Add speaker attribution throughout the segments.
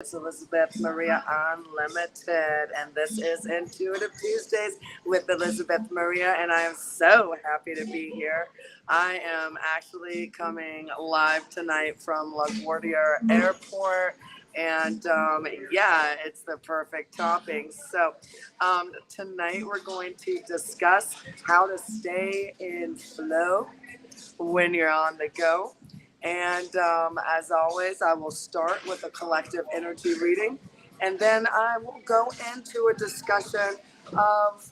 Speaker 1: It's Elizabeth Maria Unlimited, and this is Intuitive Tuesdays with Elizabeth Maria, and I am so happy to be here. I am actually coming live tonight from LaGuardia Airport, and yeah, it's the perfect topping. Tonight we're going to discuss how to stay in flow when you're on the go. And as always, I will start with a collective energy reading, and then I will go into a discussion of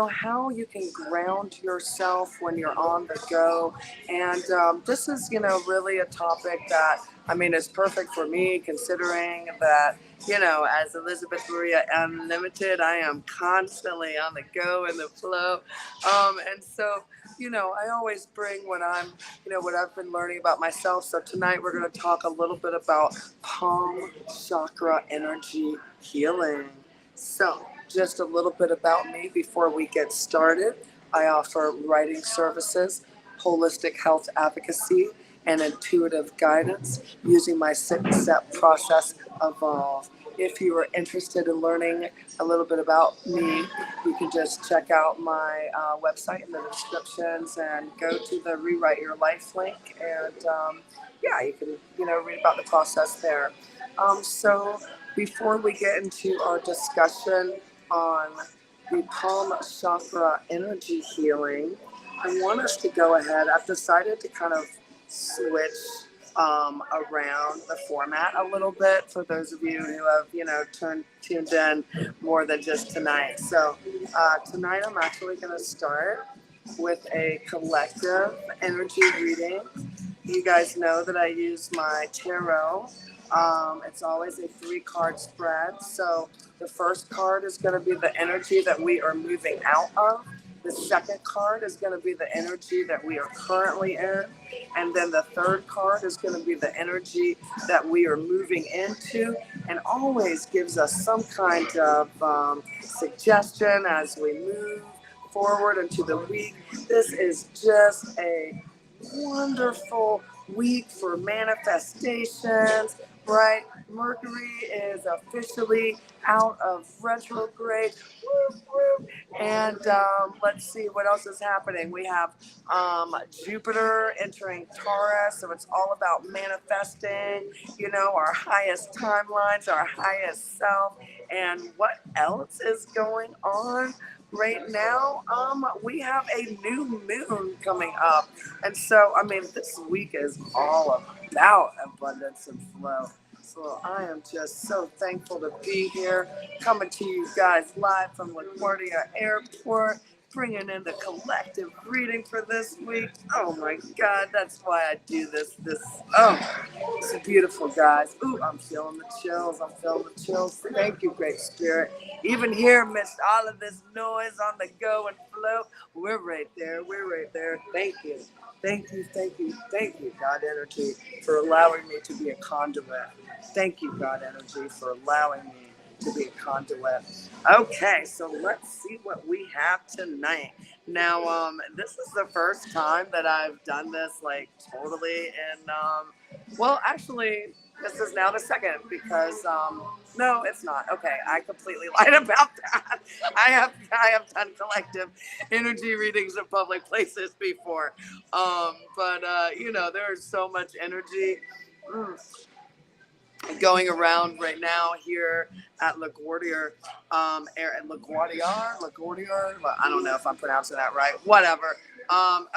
Speaker 1: how you can ground yourself when you're on the go. And this is really a topic that is perfect for me, considering that as Elizabeth Maria Unlimited, I am constantly on the go and the flow. I always bring what I've been learning about myself. So tonight we're going to talk a little bit about palm chakra energy healing. So just a little bit about me before we get started. I offer writing services, holistic health advocacy, and intuitive guidance using my sit-and-step process Evolve. If you are interested in learning a little bit about me, you can just check out my website in the descriptions and go to the Rewrite Your Life link, and yeah, you can read about the process there. So before we get into our discussion on the palm chakra energy healing, I want us to go ahead. I've decided to kind of switch around the format a little bit for those of you who have, tuned in more than just tonight. So tonight I'm actually going to start with a collective energy reading. You guys know that I use my tarot. It's always a 3-card spread. So the first card is going to be the energy that we are moving out of. The second card is going to be the energy that we are currently in. And then the third card is going to be the energy that we are moving into, and always gives us some kind of suggestion as we move forward into the week. This is just a wonderful week for manifestations, right? Mercury is officially out of retrograde. Woo, woo. And let's see what else is happening. We have Jupiter entering Taurus, so it's all about manifesting, our highest timelines, our highest self. And what else is going on? Right now, we have a new moon coming up. And so, this week is all about abundance and flow. So I am just so thankful to be here, coming to you guys live from LaGuardia Airport, bringing in the collective reading for this week. Oh my God, that's why I do this. It's beautiful, guys. Ooh, I'm feeling the chills. Thank you, Great Spirit. Even here, amidst all of this noise on the go and flow, we're right there. Thank you. Thank you, God Energy, for allowing me to be a conduit. Thank you, God Energy, for allowing me to be a conduit. Okay, so let's see what we have tonight. Now, this is the first time that I've done this like totally in, well, actually, this is now the second because, no, it's not. Okay, I completely lied about that. I have done collective energy readings in public places before, but there's so much energy. Going around right now here at LaGuardia, LaGuardia. I don't know if I'm pronouncing that right. Whatever.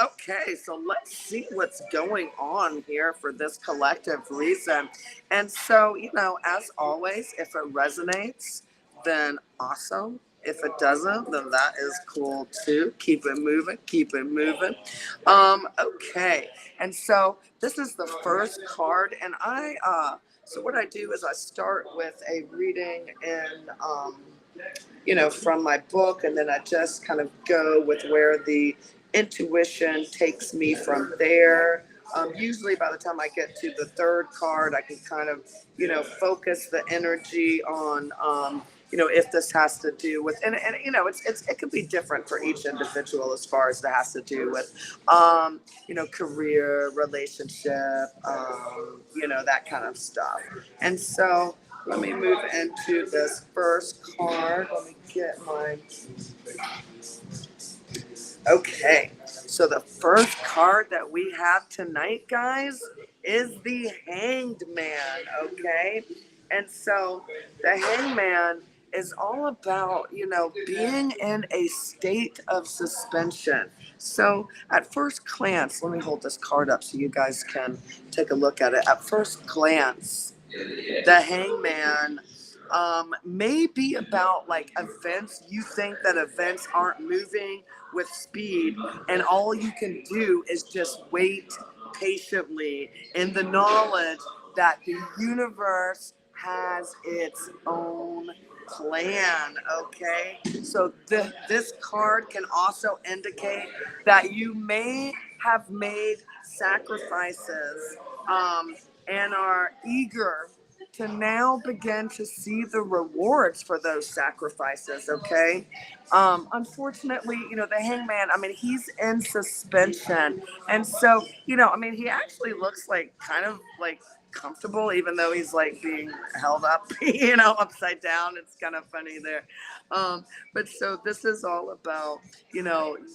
Speaker 1: Okay, so let's see what's going on here for this collective reason. And so, as always, if it resonates, then awesome. If it doesn't, then that is cool too. Keep it moving. Okay, and so this is the first card, and so what I do is I start with a reading from my book, and then I just kind of go with where the intuition takes me from there. Usually by the time I get to the third card, I can kind of, focus the energy on, if this has to do with, and it could be different for each individual as far as that has to do with, career, relationship, that kind of stuff. And so let me move into this first card. Let me get my. Okay, so the first card that we have tonight, guys, is the Hanged Man. Okay, and so the Hanged Man is all about, being in a state of suspension. So at first glance, let me hold this card up so you guys can take a look at it. At first glance, the Hangman may be about like events. You think that events aren't moving with speed, and all you can do is just wait patiently in the knowledge that the universe has its own plan. Okay, so this card can also indicate that you may have made sacrifices, and are eager to now begin to see the rewards for those sacrifices. Okay, unfortunately, the Hangman, I mean, he's in suspension, and so, I mean, he actually looks like kind of like comfortable, even though he's like being held up, upside down. It's kind of funny there. But so this is all about,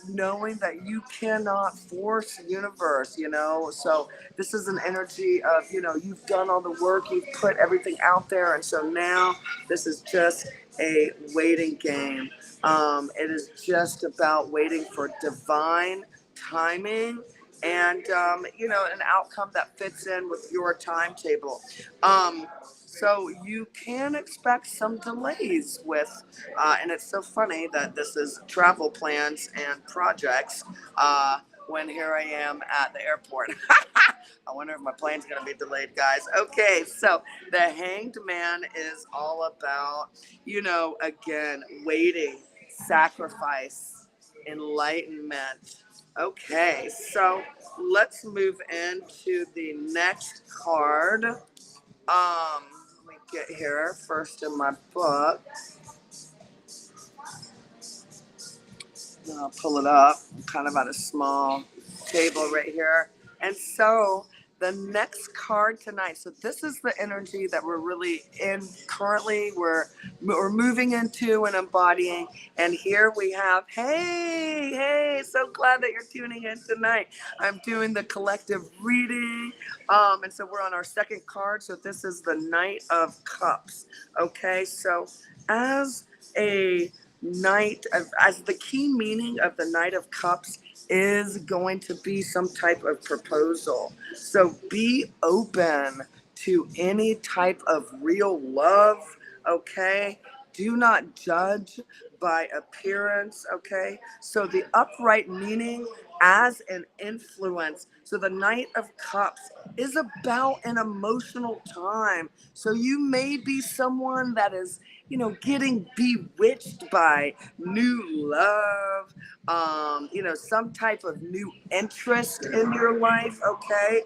Speaker 1: knowing that you cannot force the universe. So this is an energy of, you've done all the work, you've put everything out there, and so now this is just a waiting game. It is just about waiting for divine timing, and an outcome that fits in with your timetable. So you can expect some delays with, and it's so funny that this is travel plans and projects, when here I am at the airport. I wonder if my plane's going to be delayed, guys. Okay, so the Hanged Man is all about, again, waiting, sacrifice, enlightenment. Okay, so let's move into the next card. Let me get here first in my book. I'll pull it up. I'm kind of at a small table right here. And so the next card tonight. So this is the energy that we're really in currently. We're moving into and embodying. And here we have, hey, so glad that you're tuning in tonight. I'm doing the collective reading. And so we're on our second card. So this is the Knight of Cups. Okay, so as the key meaning of the Knight of Cups is going to be some type of proposal. So be open to any type of real love, okay? Do not judge by appearance, okay? So the upright meaning as an influence. So the Knight of Cups is about an emotional time. So you may be someone that is, getting bewitched by new love, some type of new interest in your life, okay?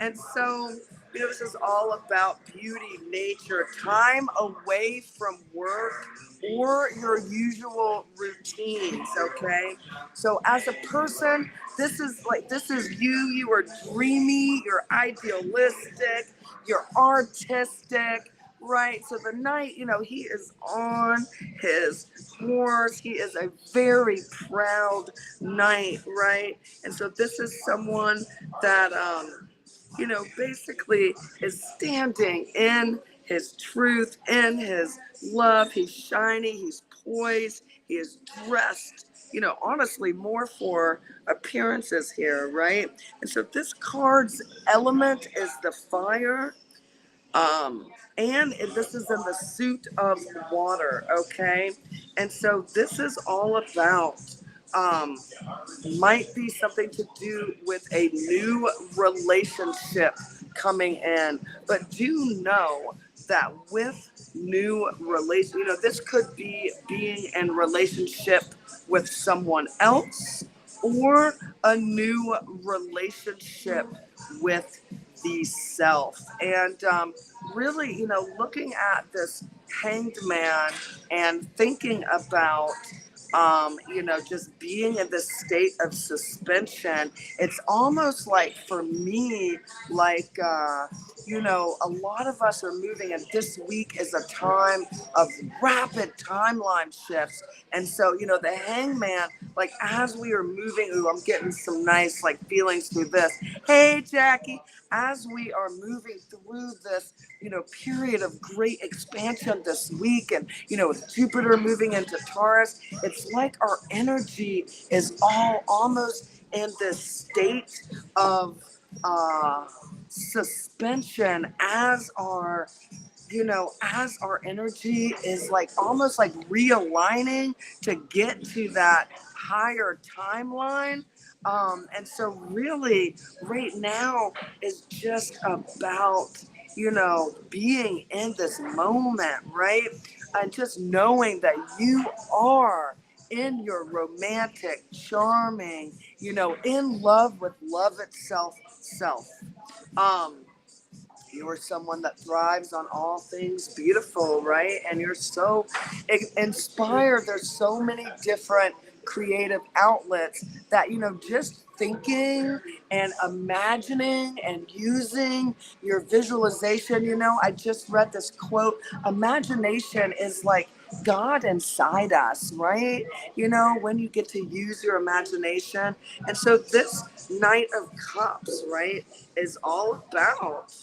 Speaker 1: And so, this is all about beauty, nature, time away from work or your usual routines, okay? So as a person, this is you. You are dreamy, you're idealistic, you're artistic, right? So the knight, he is on his horse. He is a very proud knight, right? And so this is someone that, basically is standing in his truth, in his love. He's shiny, he's poised, he is dressed, honestly, more for appearances here, right? And so this card's element is the fire. And this is in the suit of water, okay? And so this is all about, um, might be something to do with a new relationship coming in. But do know that with new relation, this could be being in relationship with someone else or a new relationship with the self. And really, looking at this Hanged Man and thinking about just being in this state of suspension. It's almost like for me, like, a lot of us are moving, and this week is a time of rapid timeline shifts. And so, the hangman, like, as we are moving, ooh, I'm getting some nice, like, feelings through this. Hey, Jackie, as we are moving through this, period of great expansion this week, and, with Jupiter moving into Taurus, it's like our energy is all almost in this state of uh, suspension as our energy is like almost like realigning to get to that higher timeline. And so really right now is just about, being in this moment, right? And just knowing that you are in your romantic, charming, in love with love itself, self. Um, you are someone that thrives on all things beautiful, right? And you're so inspired. There's so many different creative outlets that, just thinking and imagining and using your visualization. I just read this quote: imagination is like God inside us, right? When you get to use your imagination. And so this Knight of Cups, right, is all about,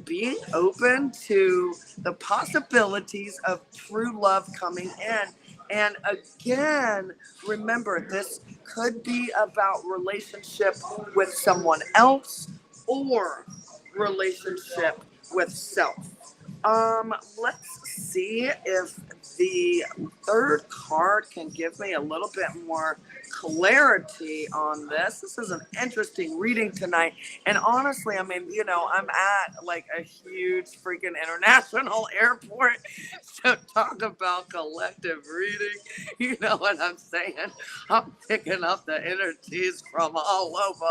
Speaker 1: being open to the possibilities of true love coming in. And again, remember, this could be about relationship with someone else or relationship with self. Let's see if the third card can give me a little bit more clarity on this. This is an interesting reading tonight. And honestly, I mean, I'm at like a huge freaking international airport. So talk about collective reading. You know what I'm saying? I'm picking up the energies from all over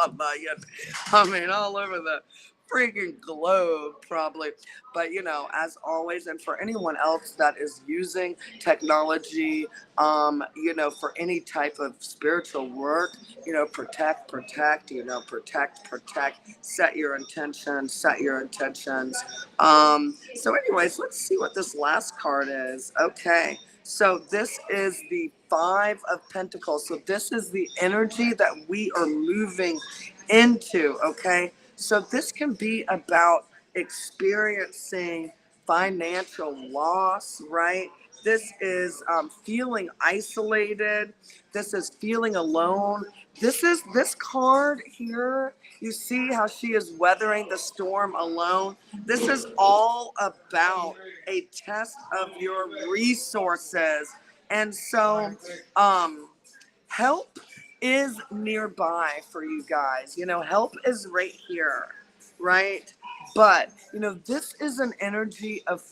Speaker 1: all over the freaking globe, probably. But, as always, and for anyone else that is using technology, for any type of spiritual work, protect, set your intentions. So, anyways, let's see what this last card is. Okay. So this is the Five of Pentacles. So this is the energy that we are moving into, okay? So this can be about experiencing financial loss, right? This is feeling isolated. This is feeling alone. This card here. You see how she is weathering the storm alone. This is all about a test of your resources. And so, help is nearby for you guys. Help is right here, right? But, this is an energy of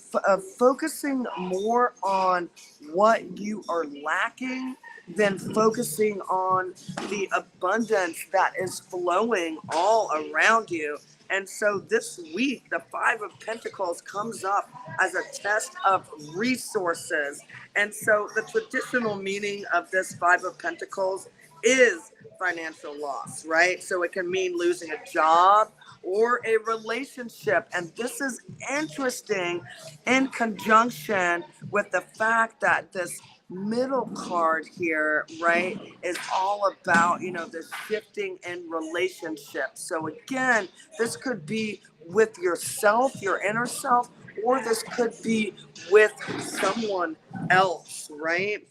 Speaker 1: focusing more on what you are lacking than focusing on the abundance that is flowing all around you. And so this week, the Five of Pentacles comes up as a test of resources. And so the traditional meaning of this Five of Pentacles is financial loss, right? So it can mean losing a job or a relationship. And this is interesting in conjunction with the fact that this middle card here, right, is all about, the shifting in relationships. So again, this could be with yourself, your inner self, or this could be with someone else, right?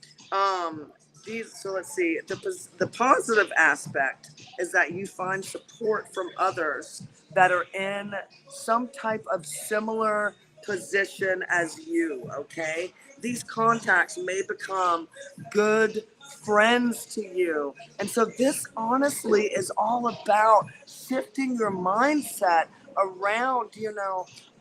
Speaker 1: So let's see. The positive aspect is that you find support from others that are in some type of similar position as you. Okay, these contacts may become good friends to you, and so this honestly is all about shifting your mindset around.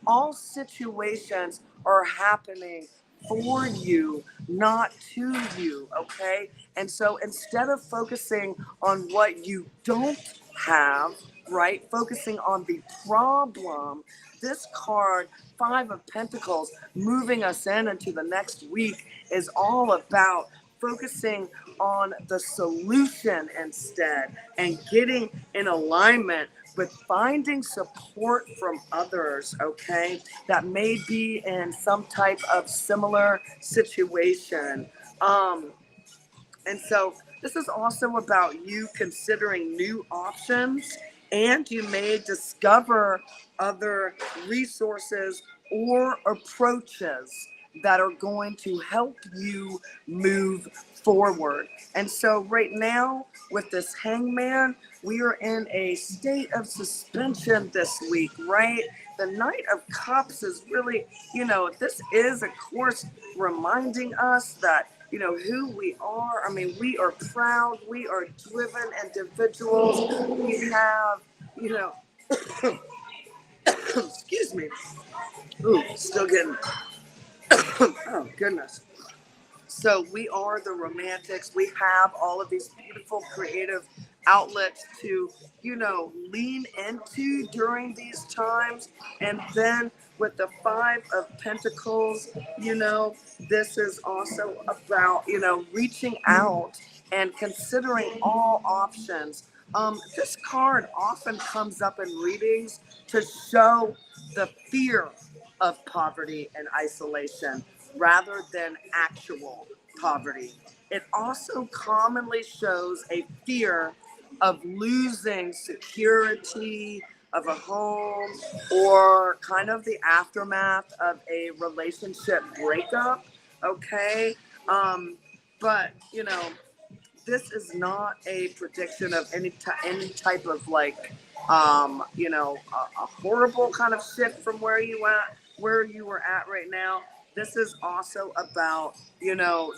Speaker 1: All situations are happening for you, not to you, okay? And so instead of focusing on what you don't have, right, focusing on the problem, this card, Five of Pentacles, moving us into the next week, is all about focusing on the solution instead and getting in alignment with finding support from others, okay, that may be in some type of similar situation. Um, and so this is also about you considering new options, and you may discover other resources or approaches that are going to help you move forward. And so right now with this hangman, we are in a state of suspension this week, right? The Knight of Cups is really, this is, of course, reminding us that, who we are. I mean, we are proud, we are driven individuals. We have, you know, excuse me. Ooh, still getting, oh, goodness. So we are the romantics. We have all of these beautiful creative outlets to, lean into during these times. And then with the Five of Pentacles, this is also about, reaching out and considering all options. This card often comes up in readings to show the fear of poverty and isolation rather than actual poverty. It also commonly shows a fear of losing security of a home or kind of the aftermath of a relationship breakup. Okay. But, this is not a prediction of any type of like, a horrible kind of shift from where you were at right now. This is also about,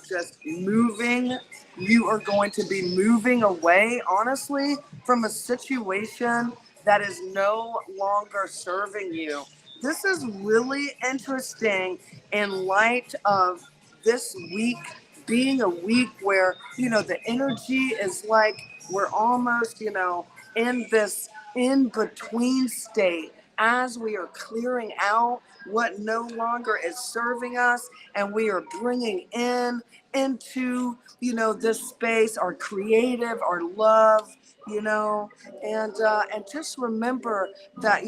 Speaker 1: just moving. You are going to be moving away, honestly, from a situation that is no longer serving you. This is really interesting in light of this week being a week where, the energy is like we're almost, in this in between state as we are clearing out what no longer is serving us, and we are bringing into, this space our creative, our love, and just remember that,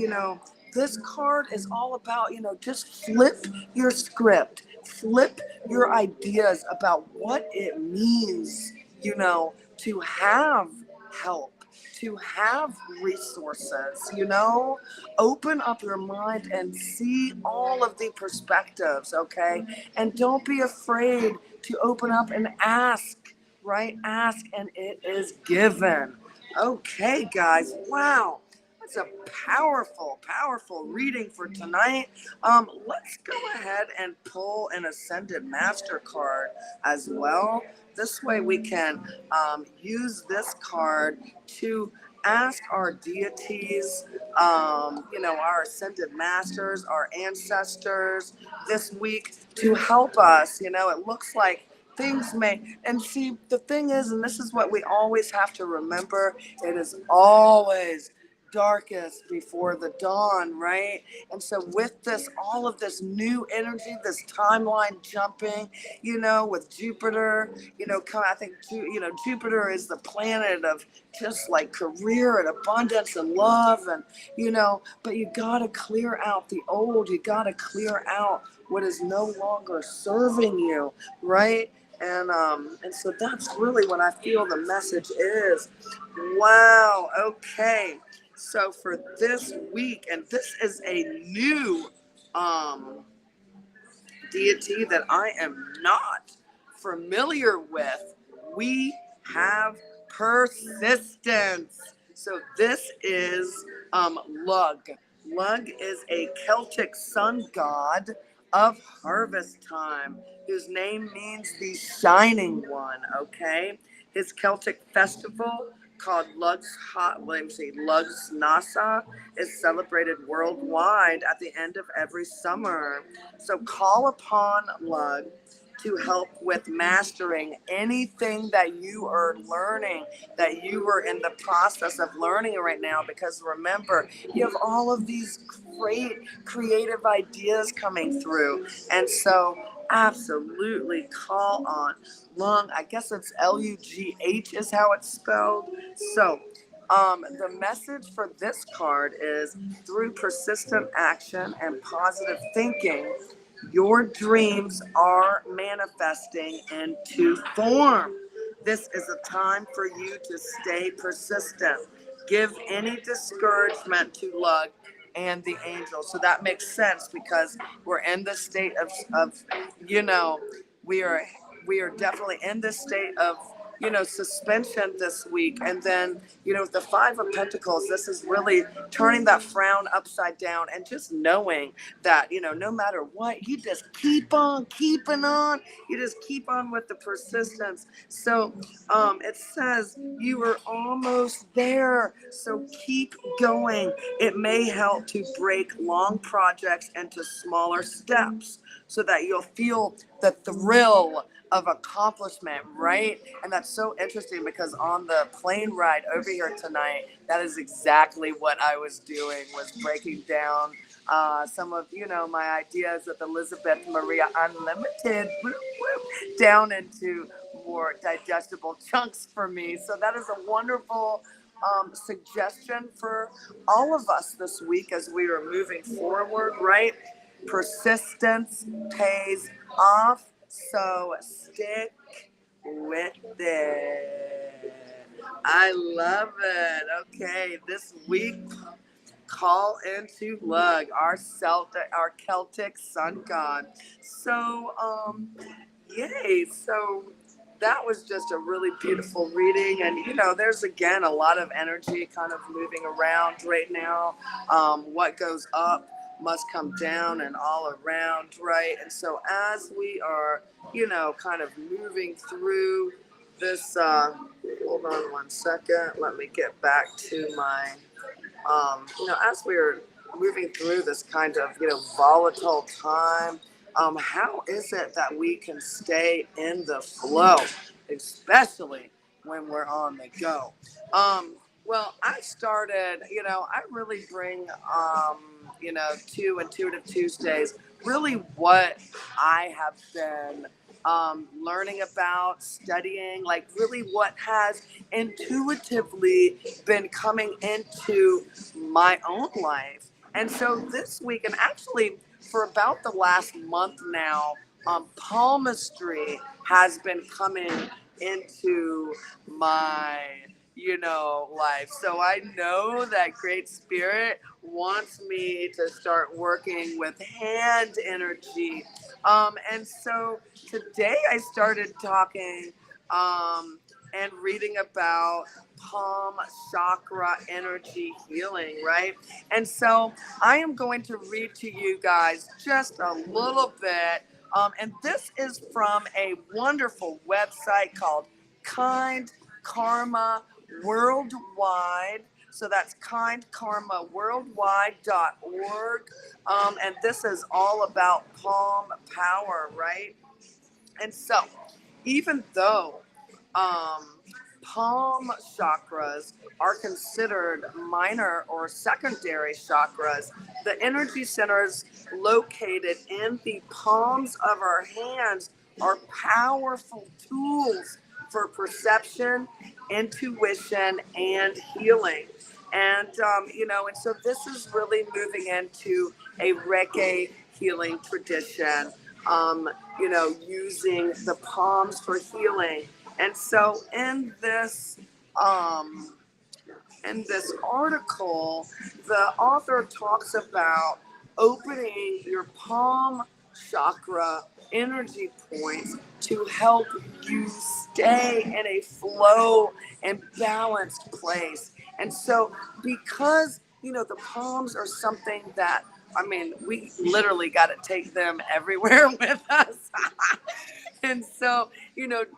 Speaker 1: this card is all about, just flip your script, flip your ideas about what it means, to have help, to have resources, open up your mind and see all of the perspectives, okay? And don't be afraid to open up and ask, right? Ask and it is given. Okay, guys, wow. That's a powerful, powerful reading for tonight. Let's go ahead and pull an Ascended Master card as well. This way we can use this card to ask our deities, our Ascended Masters, our ancestors this week to help us. It looks like things may, and see, the thing is, and this is what we always have to remember, it is always darkest before the dawn, right? And so with this, all of this new energy, this timeline jumping, with Jupiter, I think, Jupiter is the planet of just like career and abundance and love, and, but you got to clear out the old, you got to clear out what is no longer serving you, right? And so that's really what I feel the message is. Wow. Okay. So for this week, and this is a new deity that I am not familiar with, we have persistence. So this is Lug. Lug is a Celtic sun god of harvest time, whose name means the shining one, okay? His Celtic festival called Lug's Nasa is celebrated worldwide at the end of every summer. So call upon Lug to help with mastering anything that you are learning, that you are in the process of learning right now. Because remember, you have all of these great creative ideas coming through. And so absolutely call on lung. I guess it's LUGH is how it's spelled. So, the message for this card is through persistent action and positive thinking, your dreams are manifesting into form. This is a time for you to stay persistent. Give any discouragement to Lug and the angels. So that makes sense because we're in the state of you know, we are we are definitely in this state of suspension this week. And then with the Five of Pentacles, this is really turning that frown upside down and just knowing that no matter what, you just keep on keeping on. You just keep on with the persistence. So it says you were almost there, so keep going. It may help to break long projects into smaller steps so that you'll feel the thrill of accomplishment, right? And that's so interesting because on the plane ride over here tonight, that is exactly what I was doing, was breaking down some of my ideas of Elizabeth Maria Unlimited down into more digestible chunks for me. So that is a wonderful suggestion for all of us this week as we are moving forward, right? Persistence pays off, so stick with it. I love it. Okay, this week, call into Lug, our Celtic sun god. So, yay! So that was just a really beautiful reading, and there's again a lot of energy kind of moving around right now. What goes up must come down, and all around, right? And so as we are, kind of moving through this. Hold on one second. Let me get back to my as we're moving through this kind of, volatile time, how is it that we can stay in the flow, especially when we're on the go? Well, I started, I really bring, to Intuitive Tuesdays, really what I have been learning about, studying, like really what has intuitively been coming into my own life. And so this week, and actually for about the last month now, palmistry has been coming into my life. So I know that Great Spirit wants me to start working with hand energy. And so today I started talking and reading about palm chakra energy healing, right? And so I am going to read to you guys just a little bit. And this is from a wonderful website called Kind Karma Worldwide. So that's kindkarmaworldwide.org. And this is all about palm power, right? And so, even though um, palm chakras are considered minor or secondary chakras, the energy centers located in the palms of our hands are powerful tools for perception, intuition, and healing. And so this is really moving into a Reiki healing tradition, using the palms for healing. And so um, in this article, the author talks about opening your palm chakra energy points to help you stay in a flow and balanced place. And so, because the palms are something that, I mean, we literally got to take them everywhere with us. And so,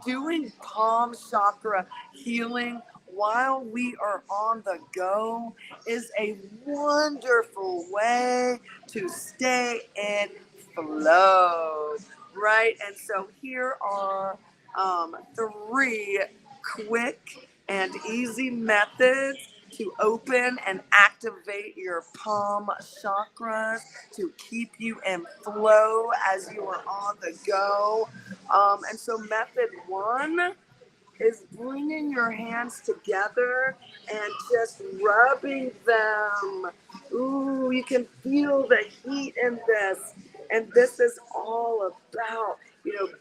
Speaker 1: doing palm chakra healing while we are on the go is a wonderful way to stay in flow, right? And so here are three quick and easy methods to open and activate your palm chakras, to keep you in flow as you are on the go. And so method one is bringing your hands together and just rubbing them. Ooh, you can feel the heat in this. And this is all about,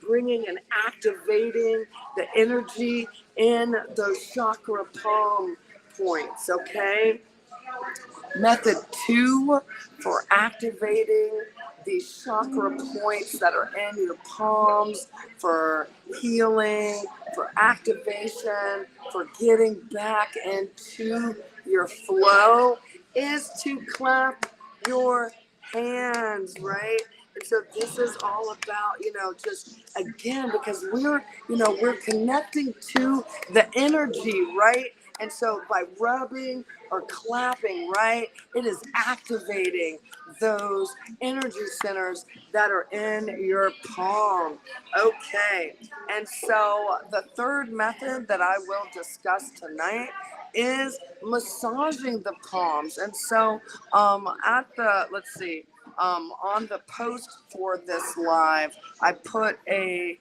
Speaker 1: bringing and activating the energy in those chakra palm points, okay? Method two for activating these chakra points that are in your palms, for healing, for activation, for getting back into your flow, is to clap your hands, right? And so this is all about, just again, because we're connecting to the energy, right? And so by rubbing or clapping, right, it is activating those energy centers that are in your palm. Okay. And so the third method that I will discuss tonight is massaging the palms. And so on the post for this live, I put a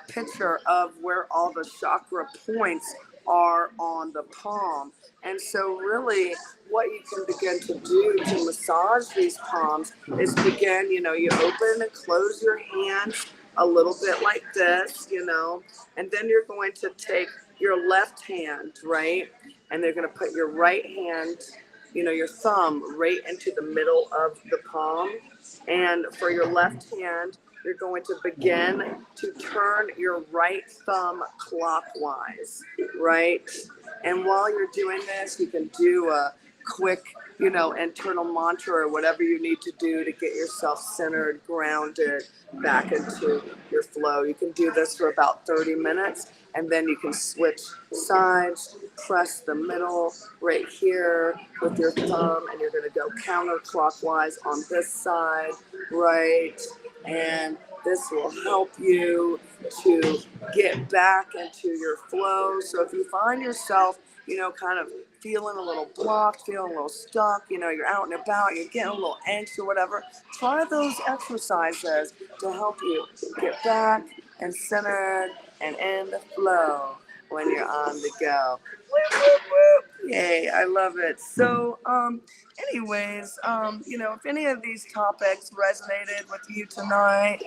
Speaker 1: picture of where all the chakra points are on the palm. And so really what you can begin to do to massage these palms is begin, you open and close your hands a little bit like this, and then you're going to take your left hand, right? And they're going to put your right hand, your thumb right into the middle of the palm. And for your left hand, you're going to begin to turn your right thumb clockwise, right? And while you're doing this, you can do a quick, internal mantra or whatever you need to do to get yourself centered, grounded, back into your flow. You can do this for about 30 minutes, and then you can switch sides, press the middle right here with your thumb, and you're going to go counterclockwise on this side, right? And this will help you to get back into your flow. So if you find yourself, kind of feeling a little blocked, feeling a little stuck, you're out and about, you're getting a little anxious or whatever, try those exercises to help you get back and centered and in the flow when you're on the go. Whoop, whoop, whoop. Yay, I love it. So, anyways, if any of these topics resonated with you tonight,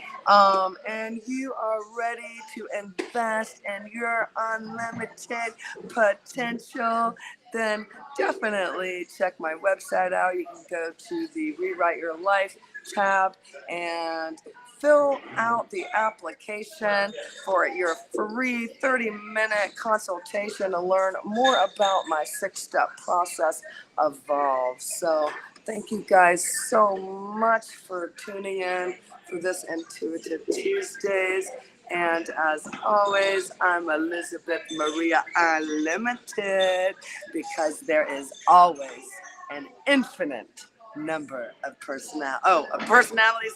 Speaker 1: and you are ready to invest in your unlimited potential, then definitely check my website out. You can go to the Rewrite Your Life tab and fill out the application for your free 30-minute consultation to learn more about my 6-step process Evolve. So thank you guys so much for tuning in for this Intuitive Tuesdays. And as always, I'm Elizabeth Maria Unlimited, because there is always an infinite number of personalities.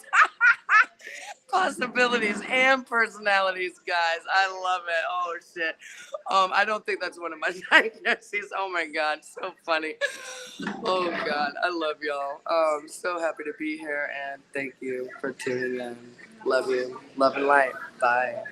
Speaker 1: Possibilities and personalities, guys. I love it. Oh shit. I don't think that's one of my diagnoses. Oh my god, so funny. Oh god, I love y'all. So happy to be here, and thank you for tuning in. Love you. Love and light. Bye.